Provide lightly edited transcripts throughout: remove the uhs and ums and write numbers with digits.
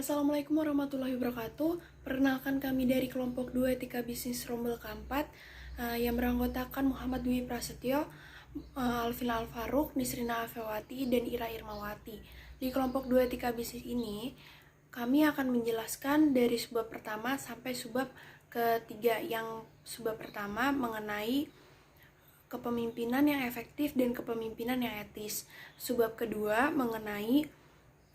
Assalamualaikum warahmatullahi wabarakatuh. Perkenalkan kami dari kelompok 2 Etika Bisnis Rombel keempat yang beranggotakan Muhammad Dwi Prasetyo, Alvina Alfaruk, Nisrina Afewati, dan Ira Irmawati. Di kelompok 2 Etika Bisnis ini, kami akan menjelaskan dari subbab pertama sampai subbab ketiga. Yang subbab pertama mengenai kepemimpinan yang efektif dan kepemimpinan yang etis. Subbab kedua mengenai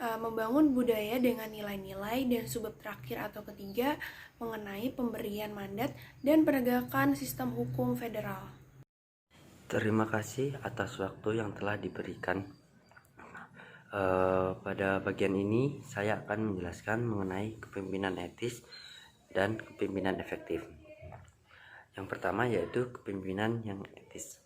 membangun budaya dengan nilai-nilai, dan subbab terakhir atau ketiga mengenai pemberian mandat dan penegakan sistem hukum federal. Terima kasih atas waktu yang telah diberikan. Pada bagian ini saya akan menjelaskan mengenai kepemimpinan etis dan kepemimpinan efektif. Yang pertama yaitu kepemimpinan yang etis.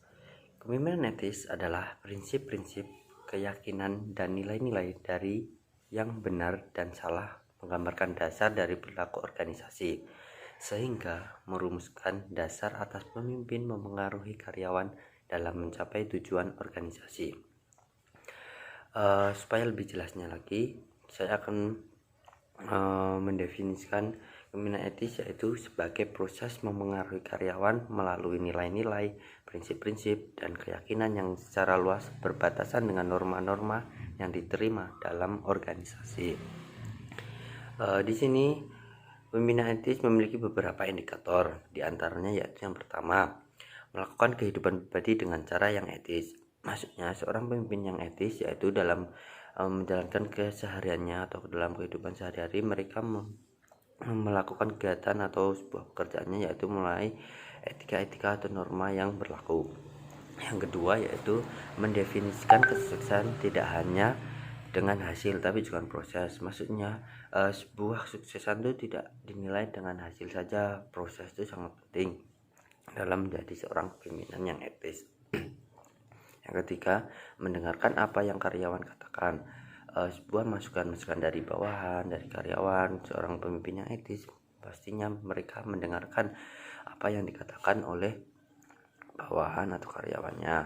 Kepemimpinan etis adalah prinsip-prinsip, keyakinan, dan nilai-nilai dari yang benar dan salah, menggambarkan dasar dari perilaku organisasi, sehingga merumuskan dasar atas pemimpin memengaruhi karyawan dalam mencapai tujuan organisasi. Supaya lebih jelasnya lagi, saya akan mendefinisikan kepemimpinan etis yaitu sebagai proses memengaruhi karyawan melalui nilai-nilai, prinsip-prinsip, dan keyakinan yang secara luas berbatasan dengan norma-norma yang diterima dalam organisasi. Di sini kepemimpinan etis memiliki beberapa indikator, di antaranya yaitu yang pertama, melakukan kehidupan pribadi dengan cara yang etis. Maksudnya seorang pemimpin yang etis yaitu dalam menjalankan kesehariannya atau dalam kehidupan sehari-hari mereka melakukan kegiatan atau sebuah pekerjaannya yaitu mulai etika-etika atau norma yang berlaku. Yang kedua yaitu mendefinisikan kesuksesan tidak hanya dengan hasil tapi juga proses. Maksudnya sebuah kesuksesan itu tidak dinilai dengan hasil saja, proses itu sangat penting dalam menjadi seorang pimpinan yang etis. Yang ketiga, mendengarkan apa yang karyawan katakan. Sebuah masukan-masukan dari bawahan, dari karyawan, seorang pemimpin yang etis pastinya mereka mendengarkan apa yang dikatakan oleh bawahan atau karyawannya.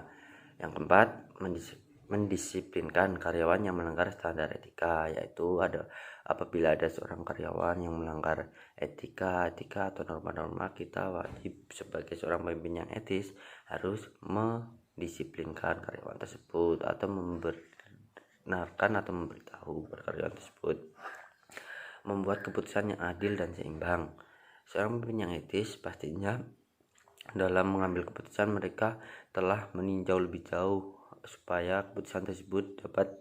Yang keempat, mendisiplinkan karyawan yang melanggar standar etika, yaitu apabila ada seorang karyawan yang melanggar etika atau norma-norma, kita wajib sebagai seorang pemimpin yang etis harus mendisiplinkan karyawan tersebut atau membenarkan atau memberitahu karyawan tersebut. Membuat keputusan yang adil dan seimbang. Seorang pemimpin yang etis pastinya dalam mengambil keputusan mereka telah meninjau lebih jauh supaya keputusan tersebut dapat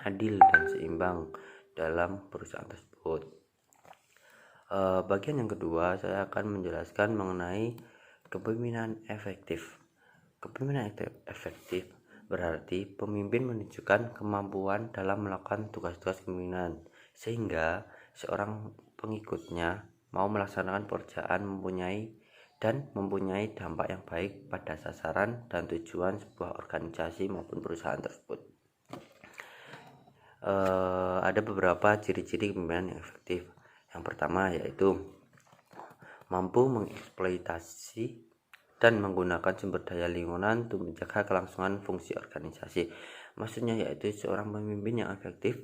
adil dan seimbang dalam perusahaan tersebut. Bagian yang kedua saya akan menjelaskan mengenai kepemimpinan efektif. Kepemimpinan efektif berarti pemimpin menunjukkan kemampuan dalam melakukan tugas-tugas kepemimpinan sehingga seorang pengikutnya mau melaksanakan pekerjaan mempunyai dampak yang baik pada sasaran dan tujuan sebuah organisasi maupun perusahaan tersebut. Ada beberapa ciri-ciri kepemimpinan yang efektif. Yang pertama yaitu mampu mengeksploitasi dan menggunakan sumber daya lingkungan untuk menjaga kelangsungan fungsi organisasi. Maksudnya yaitu seorang pemimpin yang efektif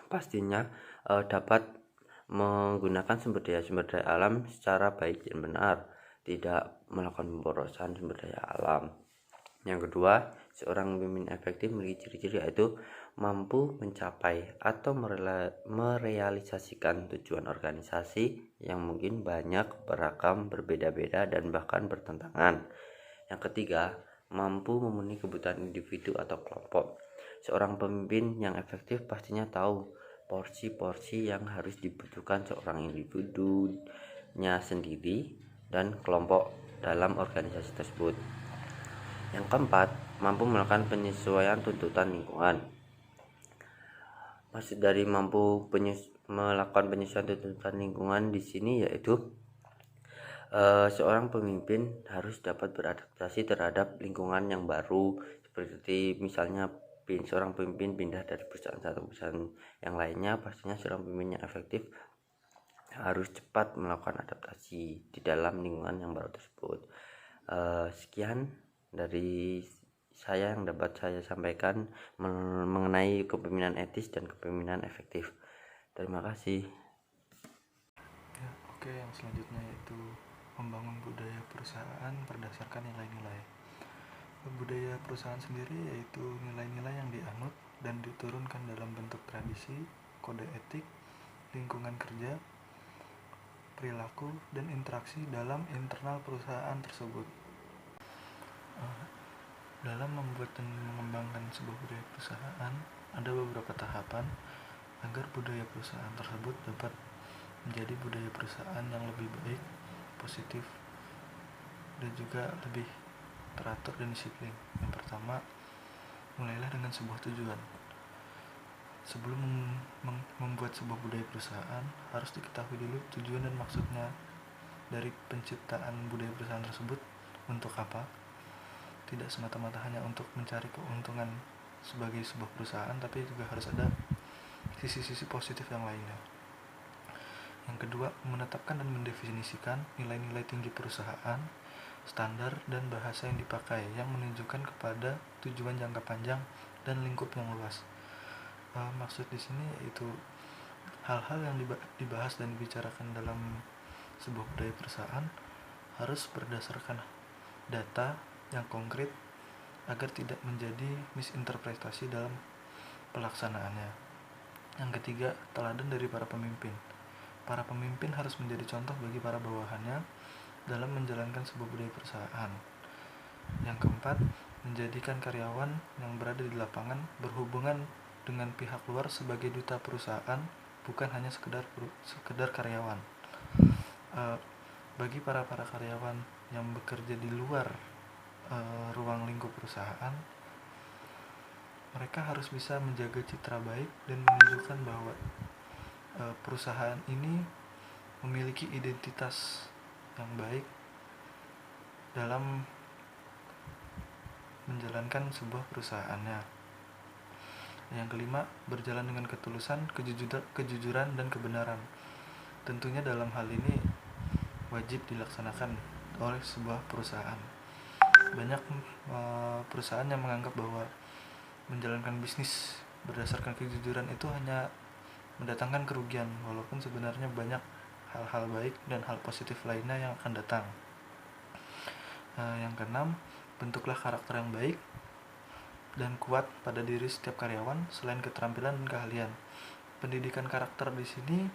pastinya dapat menggunakan sumber daya alam secara baik dan benar, tidak melakukan pemborosan sumber daya alam. Yang kedua, seorang pemimpin efektif memiliki ciri-ciri yaitu mampu mencapai atau merealisasikan tujuan organisasi yang mungkin banyak, beragam, berbeda-beda, dan bahkan bertentangan. Yang ketiga, mampu memenuhi kebutuhan individu atau kelompok. Seorang pemimpin yang efektif pastinya tahu porsi-porsi yang harus dibutuhkan seorang individunya sendiri dan kelompok dalam organisasi tersebut. Yang keempat, mampu melakukan penyesuaian tuntutan lingkungan. Maksud dari mampu melakukan penyesuaian tuntutan lingkungan di sini yaitu seorang pemimpin harus dapat beradaptasi terhadap lingkungan yang baru, seperti misalnya seorang pemimpin pindah dari perusahaan satu perusahaan yang lainnya, pastinya seorang pemimpin yang efektif harus cepat melakukan adaptasi di dalam lingkungan yang baru tersebut. Sekian dari saya yang dapat saya sampaikan mengenai kepemimpinan etis dan kepemimpinan efektif. Terima kasih. Ya, oke, yang selanjutnya yaitu membangun budaya perusahaan berdasarkan nilai-nilai. Budaya perusahaan sendiri yaitu nilai-nilai yang dianut dan diturunkan dalam bentuk tradisi, kode etik, lingkungan kerja, perilaku, dan interaksi dalam internal perusahaan tersebut. Dalam membuat dan mengembangkan sebuah budaya perusahaan, ada beberapa tahapan agar budaya perusahaan tersebut dapat menjadi budaya perusahaan yang lebih baik, positif, dan juga lebih teratur dan disiplin. Yang pertama, mulailah dengan sebuah tujuan. Sebelum membuat sebuah budaya perusahaan, harus diketahui dulu tujuan dan maksudnya dari penciptaan budaya perusahaan tersebut untuk apa. Tidak semata-mata hanya untuk mencari keuntungan sebagai sebuah perusahaan, tapi juga harus ada sisi-sisi positif yang lainnya. Yang kedua, menetapkan dan mendefinisikan nilai-nilai tinggi perusahaan, standar dan bahasa yang dipakai yang menunjukkan kepada tujuan jangka panjang dan lingkup yang luas. Maksud di sini yaitu hal-hal yang dibahas dan dibicarakan dalam sebuah budaya perusahaan harus berdasarkan data yang konkret agar tidak menjadi misinterpretasi dalam pelaksanaannya. Yang ketiga, teladan dari para pemimpin. Para pemimpin harus menjadi contoh bagi para bawahannya dalam menjalankan sebuah budaya perusahaan. Yang keempat, menjadikan karyawan yang berada di lapangan berhubungan dengan pihak luar sebagai duta perusahaan, bukan hanya sekedar karyawan. Bagi para karyawan yang bekerja di luar ruang lingkup perusahaan, mereka harus bisa menjaga citra baik dan menunjukkan bahwa perusahaan ini memiliki identitas yang baik dalam menjalankan sebuah perusahaannya. Yang kelima, berjalan dengan ketulusan, kejujuran, dan kebenaran. Tentunya dalam hal ini wajib dilaksanakan oleh sebuah perusahaan. Banyak perusahaan yang menganggap bahwa menjalankan bisnis berdasarkan kejujuran itu hanya mendatangkan kerugian, walaupun sebenarnya banyak hal-hal baik dan hal positif lainnya yang akan datang. Yang keenam, bentuklah karakter yang baik dan kuat pada diri setiap karyawan selain keterampilan dan keahlian. Pendidikan karakter di sini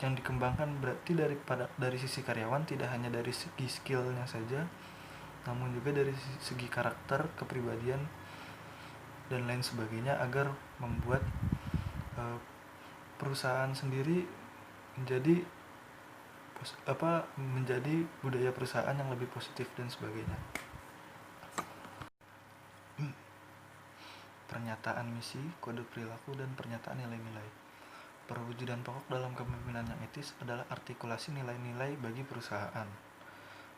yang dikembangkan berarti dari sisi karyawan, tidak hanya dari segi skillnya saja, namun juga dari segi karakter, kepribadian, dan lain sebagainya, agar membuat perusahaan sendiri menjadi budaya perusahaan yang lebih positif dan sebagainya. Pernyataan misi, kode perilaku, dan pernyataan nilai-nilai. Perwujudan pokok dalam kepemimpinan yang etis adalah artikulasi nilai-nilai bagi perusahaan.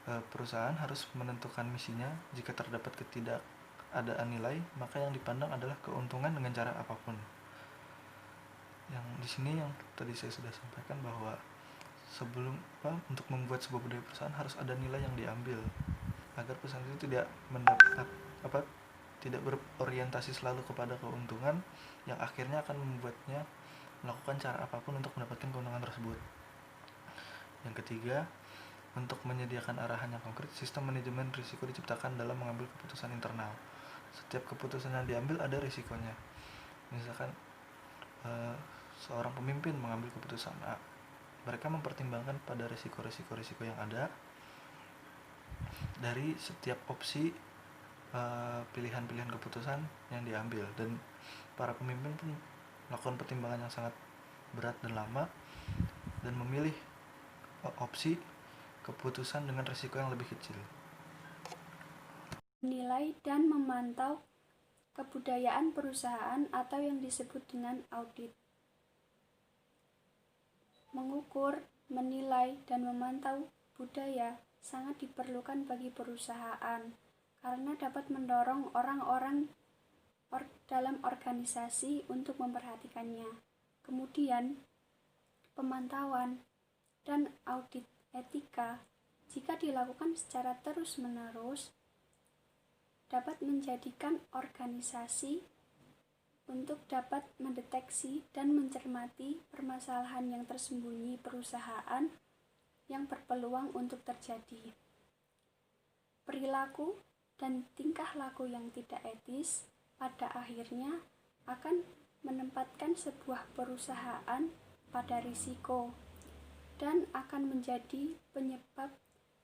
Perusahaan harus menentukan misinya. Jika terdapat ketidakadaan nilai, maka yang dipandang adalah keuntungan dengan cara apapun. Yang di sini yang tadi saya sudah sampaikan bahwa untuk membuat sebuah budaya perusahaan harus ada nilai yang diambil agar perusahaan itu tidak berorientasi selalu kepada keuntungan yang akhirnya akan membuatnya melakukan cara apapun untuk mendapatkan keuntungan tersebut. Yang ketiga, untuk menyediakan arahan yang konkret, sistem manajemen risiko diciptakan dalam mengambil keputusan internal. Setiap keputusan yang diambil ada risikonya. Misalkan seorang pemimpin mengambil keputusan A, mereka mempertimbangkan pada risiko yang ada dari setiap opsi pilihan-pilihan keputusan yang diambil, dan para pemimpin pun melakukan pertimbangan yang sangat berat dan lama dan memilih opsi keputusan dengan risiko yang lebih kecil. Menilai dan memantau kebudayaan perusahaan atau yang disebut dengan audit. Mengukur, menilai, dan memantau budaya sangat diperlukan bagi perusahaan karena dapat mendorong orang-orang dalam organisasi untuk memperhatikannya. Kemudian, pemantauan dan audit etika jika dilakukan secara terus-menerus dapat menjadikan organisasi untuk dapat mendeteksi dan mencermati permasalahan yang tersembunyi perusahaan yang berpeluang untuk terjadi. Perilaku dan tingkah laku yang tidak etis pada akhirnya akan menempatkan sebuah perusahaan pada risiko dan akan menjadi penyebab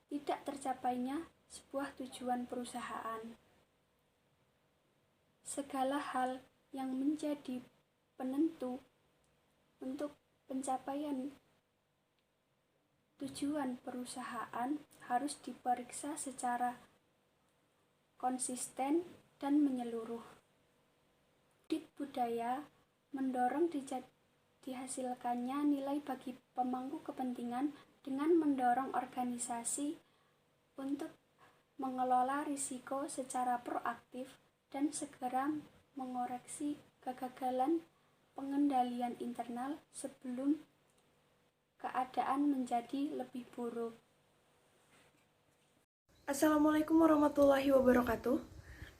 tidak tercapainya sebuah tujuan perusahaan. Segala hal yang menjadi penentu untuk pencapaian tujuan perusahaan harus diperiksa secara konsisten dan menyeluruh. Audit budaya mendorong dihasilkannya nilai bagi pemangku kepentingan dengan mendorong organisasi untuk mengelola risiko secara proaktif dan segera mengoreksi kegagalan pengendalian internal sebelum keadaan menjadi lebih buruk. Assalamualaikum warahmatullahi wabarakatuh.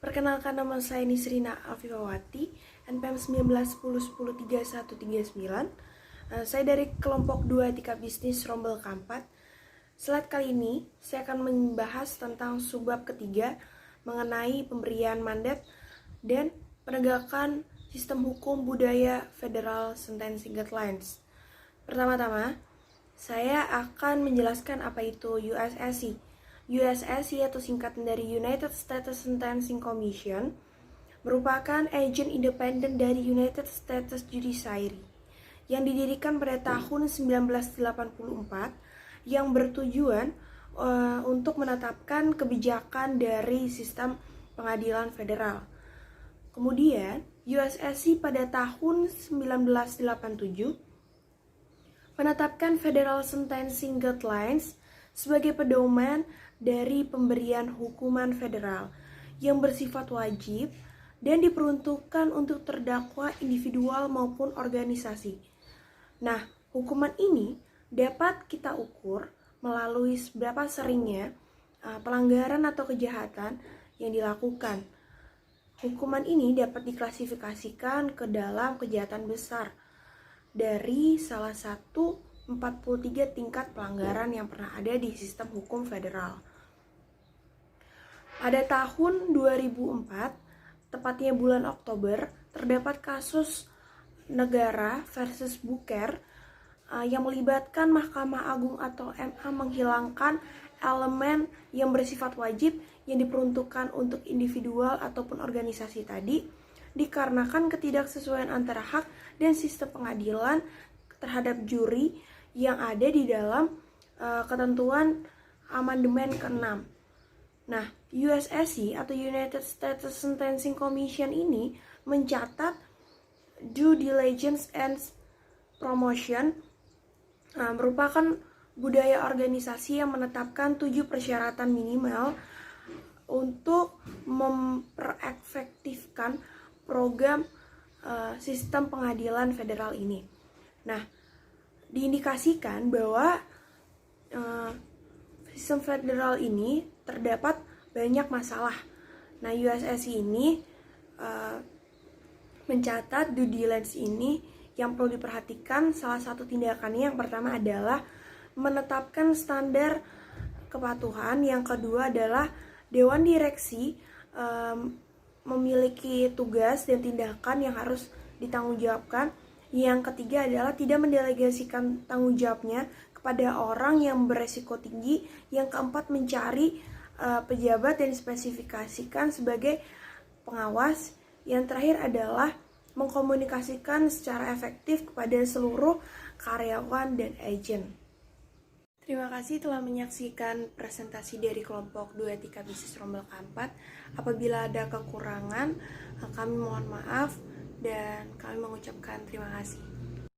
Perkenalkan, nama saya Nisrina Afifawati, NPM 1910103139. Saya dari kelompok 2 Etika Bisnis Rombel Kampat. Slide kali ini saya akan membahas tentang subbab ketiga mengenai pemberian mandat dan penegakan sistem hukum budaya Federal Sentencing Guidelines. Pertama-tama, saya akan menjelaskan apa itu USSC. USSC atau singkatan dari United States Sentencing Commission merupakan agen independen dari United States Judiciary yang didirikan pada tahun 1984 yang bertujuan untuk menetapkan kebijakan dari sistem pengadilan federal. Kemudian, USSC pada tahun 1987 menetapkan Federal Sentencing Guidelines sebagai pedoman dari pemberian hukuman federal yang bersifat wajib dan diperuntukkan untuk terdakwa individual maupun organisasi. Nah, hukuman ini dapat kita ukur melalui seberapa seringnya pelanggaran atau kejahatan yang dilakukan. Hukuman ini dapat diklasifikasikan ke dalam kejahatan besar dari salah satu 43 tingkat pelanggaran yang pernah ada di sistem hukum federal. Pada tahun 2004, tepatnya bulan Oktober, terdapat kasus negara versus Booker yang melibatkan Mahkamah Agung atau MA menghilangkan elemen yang bersifat wajib yang diperuntukkan untuk individual ataupun organisasi tadi dikarenakan ketidaksesuaian antara hak dan sistem pengadilan terhadap juri yang ada di dalam ketentuan amandemen ke-6. Nah, USSC atau United States Sentencing Commission ini mencatat due diligence and promotion merupakan budaya organisasi yang menetapkan 7 persyaratan minimal untuk memperefektifkan program sistem pengadilan federal ini. Nah, diindikasikan bahwa sistem federal ini terdapat banyak masalah. Nah, USSC ini mencatat due diligence ini yang perlu diperhatikan. Salah satu tindakannya yang pertama adalah menetapkan standar kepatuhan. Yang kedua adalah Dewan Direksi memiliki tugas dan tindakan yang harus ditanggungjawabkan. Yang ketiga adalah tidak mendelegasikan tanggung jawabnya kepada orang yang beresiko tinggi. Yang keempat, mencari pejabat dan dispesifikasikan sebagai pengawas. Yang terakhir adalah mengkomunikasikan secara efektif kepada seluruh karyawan dan agen. Terima kasih telah menyaksikan presentasi dari kelompok 2 Etika Bisnis Rombel Kampat. Apabila ada kekurangan, kami mohon maaf dan kami mengucapkan terima kasih.